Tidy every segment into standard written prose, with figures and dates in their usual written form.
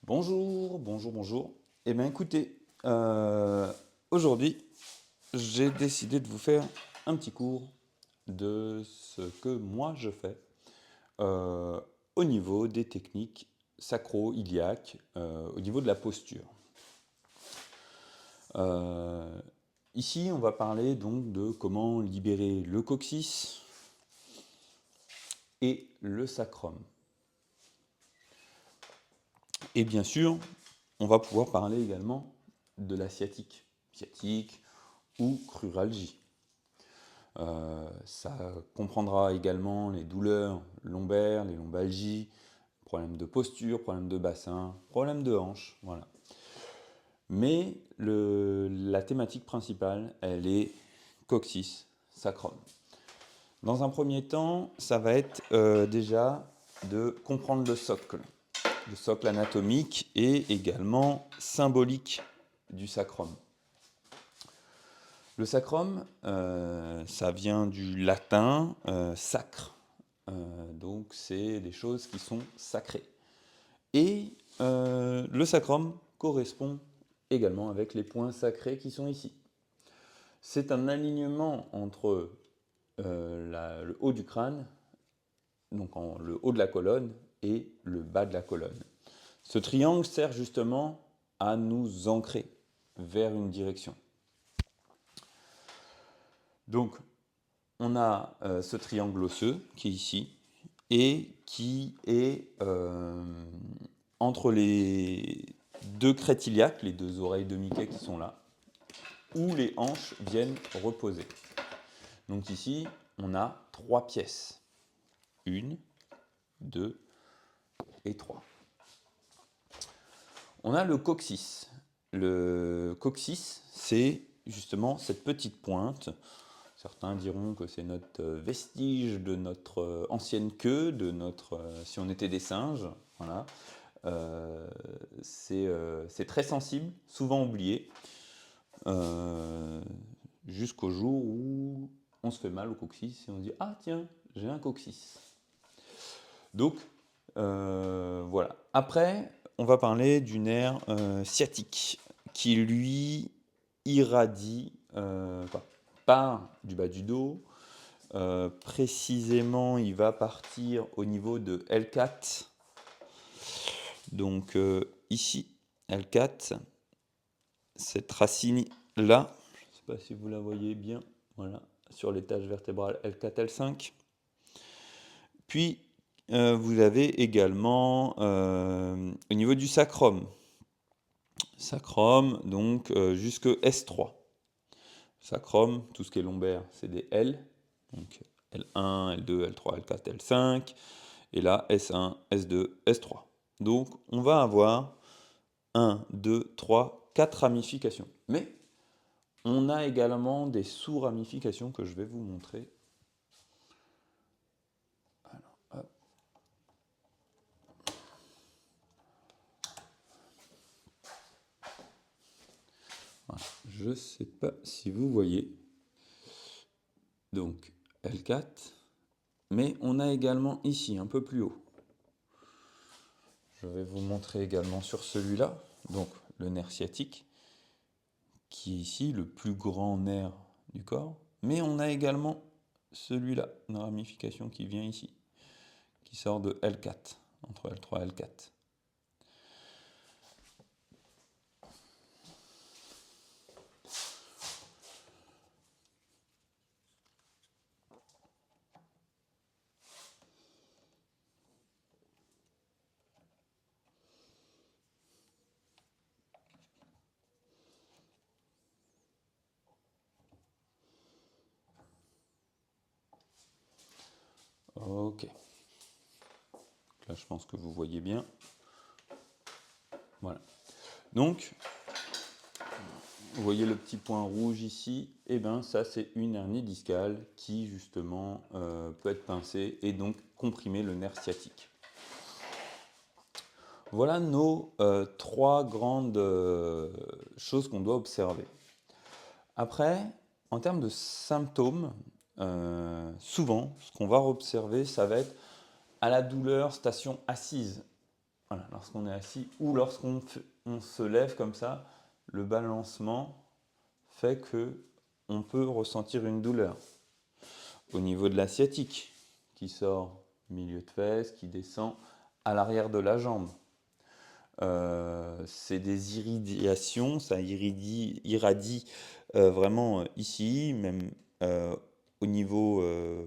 Bonjour, bonjour, bonjour. Eh bien écoutez, aujourd'hui, j'ai décidé de vous faire un petit cours de ce que moi je fais euh, au niveau des techniques sacro-iliaques, au niveau de la posture. Euh, Ici, on va parler donc de comment libérer le coccyx et le sacrum. Et bien sûr, on va pouvoir parler également de la sciatique ou cruralgie. Ça comprendra également les douleurs lombaires, les lombalgies, problèmes de posture, problèmes de bassin, problèmes de hanche, voilà. Mais la thématique principale, elle est coccyx, sacrum. Dans un premier temps, ça va être déjà de comprendre le socle anatomique et également symbolique du sacrum. Le sacrum, ça vient du latin sacre. Donc c'est des choses qui sont sacrées. Et le sacrum correspond également avec les points sacrés qui sont ici. C'est un alignement entre le haut du crâne, donc le haut de la colonne, et le bas de la colonne. Ce triangle sert justement à nous ancrer vers une direction. Donc on a ce triangle osseux qui est ici et qui est entre les deux crêtes iliaques, les deux oreilles de Mickey qui sont là, où les hanches viennent reposer. Donc ici, on a trois pièces. Une, deux et trois. On a le coccyx. Le coccyx, c'est justement cette petite pointe. Certains diront que c'est notre vestige de notre ancienne queue, de notre, si on était des singes. Voilà. C'est très sensible, souvent oublié, euh, jusqu'au jour où on se fait mal au coccyx et on se dit ah tiens, j'ai un coccyx. Donc voilà. Après, on va parler du nerf sciatique qui lui irradie part du bas du dos. Précisément, il va partir au niveau de L4. Donc ici, L4, cette racine-là, je ne sais pas si vous la voyez bien, voilà, sur l'étage vertébral L4, L5. Puis, vous avez également au niveau du sacrum, donc jusque S3. Sacrum, tout ce qui est lombaire, c'est des L, donc L1, L2, L3, L4, L5, et là S1, S2, S3. Donc on va avoir 1, 2, 3, 4 ramifications. Mais on a également des sous-ramifications que je vais vous montrer. Alors, hop. Voilà. Je ne sais pas si vous voyez. Donc L4. Mais on a également ici, un peu plus haut. Je vais vous montrer également sur celui-là, donc le nerf sciatique, qui est ici le plus grand nerf du corps. Mais on a également celui-là, une ramification qui vient ici, qui sort de L4, entre L3 et L4. Ok. Là, je pense que vous voyez bien. Voilà. Donc, vous voyez le petit point rouge ici, et bien ça c'est une hernie discale qui justement peut être pincée et donc comprimer le nerf sciatique. Voilà nos trois grandes choses qu'on doit observer. Après, en termes de symptômes, souvent ce qu'on va observer, ça va être à la douleur station assise. voilà, lorsqu'on est assis ou on se lève comme ça, le balancement fait que on peut ressentir une douleur. Au niveau de la sciatique, qui sort milieu de fesse, qui descend à l'arrière de la jambe. C'est des iridiations, ça irradie vraiment ici, même au niveau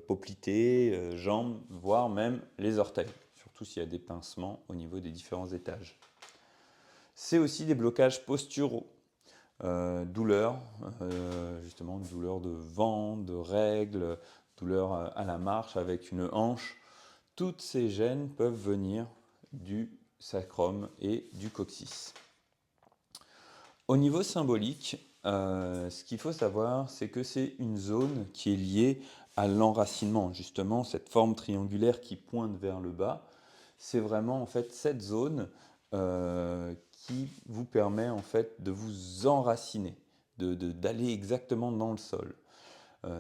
poplité, jambes, voire même les orteils, surtout s'il y a des pincements au niveau des différents étages. C'est aussi des blocages posturaux, douleurs, justement douleurs de ventre, de règles, douleurs à la marche avec une hanche. Toutes ces gênes peuvent venir du sacrum et du coccyx. Au niveau symbolique, ce qu'il faut savoir, c'est que c'est une zone qui est liée à l'enracinement. Justement, cette forme triangulaire qui pointe vers le bas, c'est vraiment en fait cette zone qui vous permet en fait de vous enraciner, d'aller exactement dans le sol.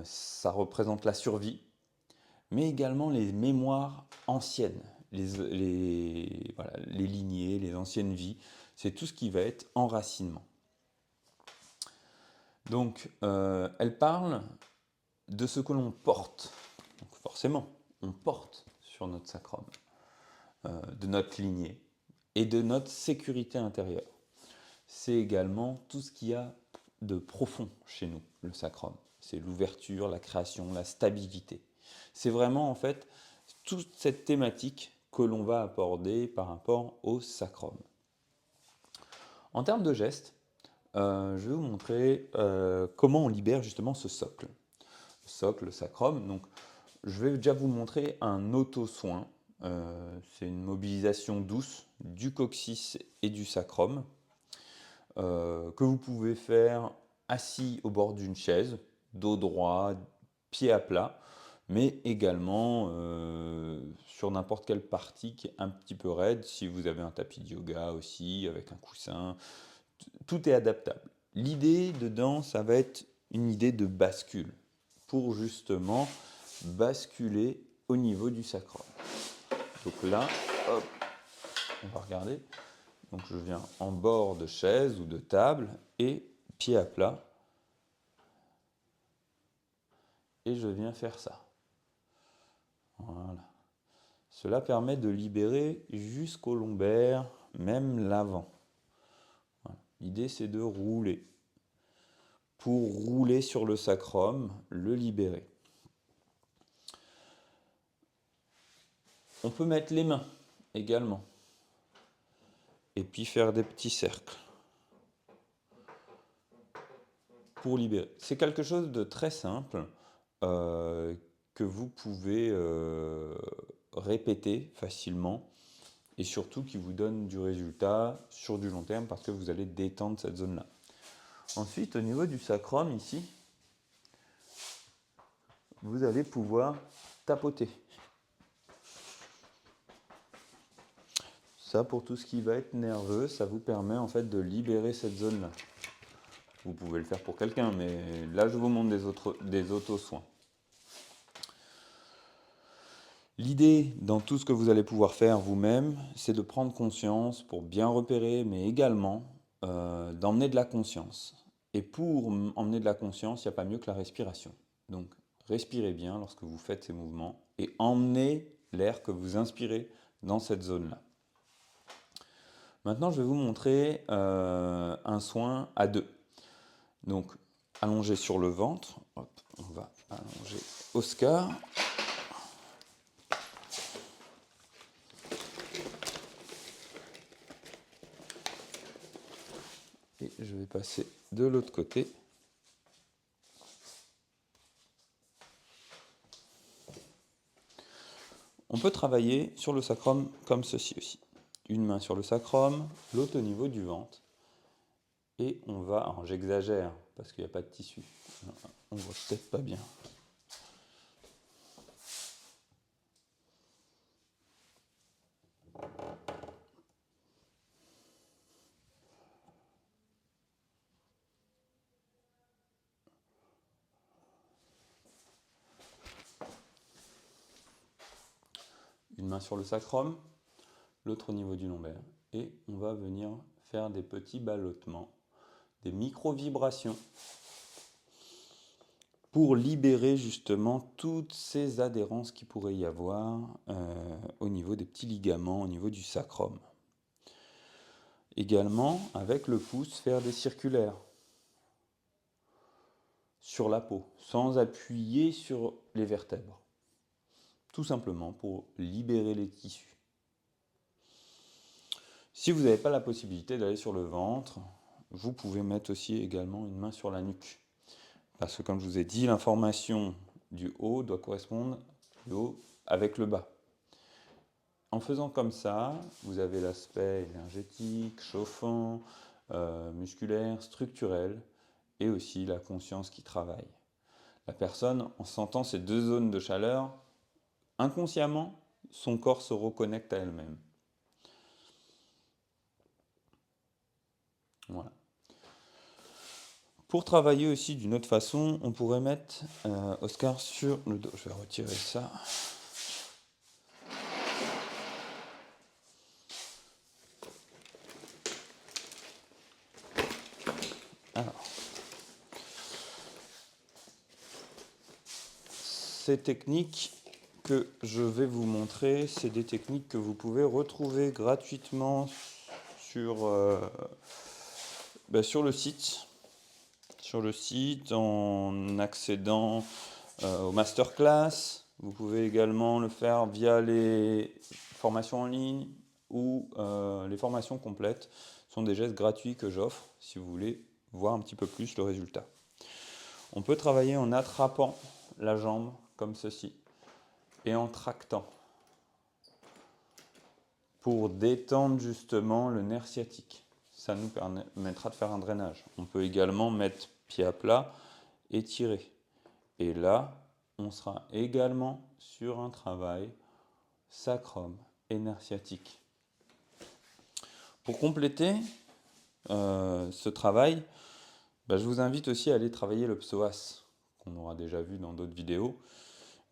Ça représente la survie, mais également les mémoires anciennes, voilà, les lignées, les anciennes vies. C'est tout ce qui va être enracinement. Donc, elle parle de ce que l'on porte. Donc forcément, on porte sur notre sacrum, de notre lignée et de notre sécurité intérieure. C'est également tout ce qu'il y a de profond chez nous, le sacrum. C'est l'ouverture, la création, la stabilité. C'est vraiment en fait toute cette thématique que l'on va aborder par rapport au sacrum. En termes de gestes, je vais vous montrer comment on libère justement ce socle. Le socle, le sacrum. Donc, je vais déjà vous montrer un auto-soin. C'est une mobilisation douce du coccyx et du sacrum que vous pouvez faire assis au bord d'une chaise, dos droit, pied à plat, mais également sur n'importe quelle partie qui est un petit peu raide, si vous avez un tapis de yoga aussi, avec un coussin, tout est adaptable. L'idée dedans, ça va être une idée de bascule, pour justement basculer au niveau du sacrum. Donc là, hop, on va regarder. Donc je viens en bord de chaise ou de table et pied à plat. Et je viens faire ça. Voilà. Cela permet de libérer jusqu'au lombaire, même l'avant. Voilà. L'idée c'est de rouler. Pour rouler sur le sacrum, le libérer. On peut mettre les mains également. Et puis faire des petits cercles. Pour libérer. C'est quelque chose de très simple que vous pouvez répéter facilement et surtout qui vous donne du résultat sur du long terme parce que vous allez détendre cette zone-là. Ensuite, au niveau du sacrum, ici, vous allez pouvoir tapoter. Ça, pour tout ce qui va être nerveux, ça vous permet en fait de libérer cette zone-là. Vous pouvez le faire pour quelqu'un, mais là, je vous montre des auto-soins. L'idée dans tout ce que vous allez pouvoir faire vous-même, c'est de prendre conscience pour bien repérer, mais également d'emmener de la conscience. Et pour emmener de la conscience, il n'y a pas mieux que la respiration. Donc, respirez bien lorsque vous faites ces mouvements et emmenez l'air que vous inspirez dans cette zone-là. Maintenant, je vais vous montrer un soin à deux. Donc, allongé sur le ventre. Hop, on va allonger Oscar. Et je vais passer de l'autre côté. On peut travailler sur le sacrum comme ceci aussi. Une main sur le sacrum, l'autre au niveau du ventre. Et on va, alors j'exagère parce qu'il n'y a pas de tissu. On voit peut-être pas bien. Une main sur le sacrum, l'autre au niveau du lombaire. Et on va venir faire des petits ballottements, des micro-vibrations pour libérer justement toutes ces adhérences qu'il pourrait y avoir au niveau des petits ligaments, au niveau du sacrum. Également, avec le pouce, faire des circulaires sur la peau, sans appuyer sur les vertèbres. Tout simplement pour libérer les tissus. Si vous n'avez pas la possibilité d'aller sur le ventre, vous pouvez mettre aussi également une main sur la nuque. Parce que comme je vous ai dit, l'information du haut doit correspondre le haut avec le bas. En faisant comme ça, vous avez l'aspect énergétique, chauffant, musculaire, structurel, et aussi la conscience qui travaille. La personne, en sentant ces deux zones de chaleur, inconsciemment, son corps se reconnecte à elle-même. Voilà. Pour travailler aussi d'une autre façon, on pourrait mettre Oscar sur le dos. Je vais retirer ça. Alors, ces techniques que je vais vous montrer, c'est des techniques que vous pouvez retrouver gratuitement sur le site. Sur le site, en accédant aux masterclass. Vous pouvez également le faire via les formations en ligne ou les formations complètes. Ce sont des gestes gratuits que j'offre si vous voulez voir un petit peu plus le résultat. On peut travailler en attrapant la jambe comme ceci et en tractant pour détendre justement le nerf sciatique. Ça nous permettra de faire un drainage. On peut également mettre pied à plat et tirer. Et là, on sera également sur un travail sacrum et nerf sciatique. Pour compléter ce travail, je vous invite aussi à aller travailler le psoas, qu'on aura déjà vu dans d'autres vidéos,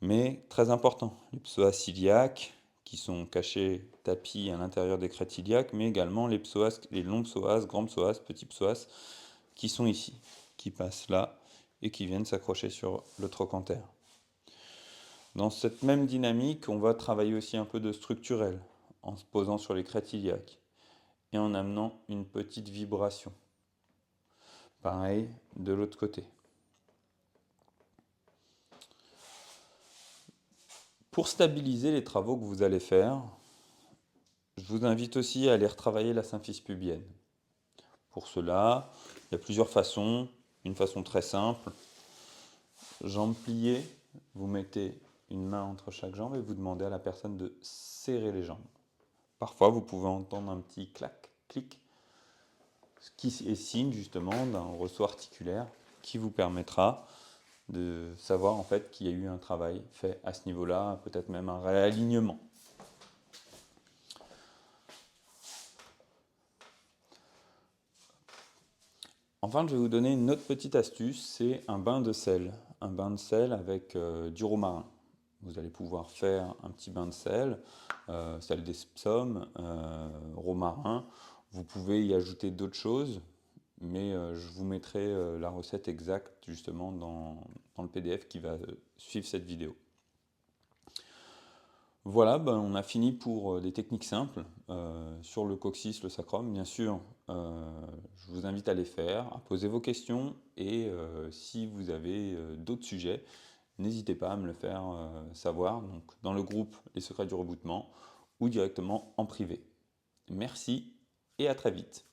mais très important, les psoas iliaques, qui sont cachés, tapis à l'intérieur des crêtes iliaques, mais également les psoas, les longs psoas, grands psoas, petits psoas, qui sont ici, qui passent là, et qui viennent s'accrocher sur le trochanter. Dans cette même dynamique, on va travailler aussi un peu de structurel, en se posant sur les crêtes iliaques, et en amenant une petite vibration. Pareil, de l'autre côté. Pour stabiliser les travaux que vous allez faire, je vous invite aussi à aller retravailler la symphyse pubienne. Pour cela, il y a plusieurs façons. Une façon très simple, jambes pliées, vous mettez une main entre chaque jambe et vous demandez à la personne de serrer les jambes. Parfois, vous pouvez entendre un petit clac, clic, ce qui est signe justement d'un ressort articulaire qui vous permettra de savoir en fait qu'il y a eu un travail fait à ce niveau-là, peut-être même un réalignement. Enfin, je vais vous donner une autre petite astuce, c'est un bain de sel. Un bain de sel avec du romarin. Vous allez pouvoir faire un petit bain de sel, sel d'Epsom, romarin. Vous pouvez y ajouter d'autres choses, mais je vous mettrai la recette exacte justement dans le PDF qui va suivre cette vidéo. Voilà, on a fini pour des techniques simples sur le coccyx, le sacrum. Bien sûr, je vous invite à les faire, à poser vos questions et si vous avez d'autres sujets, n'hésitez pas à me le faire savoir donc, dans le groupe Les Secrets du Rebootement ou directement en privé. Merci et à très vite.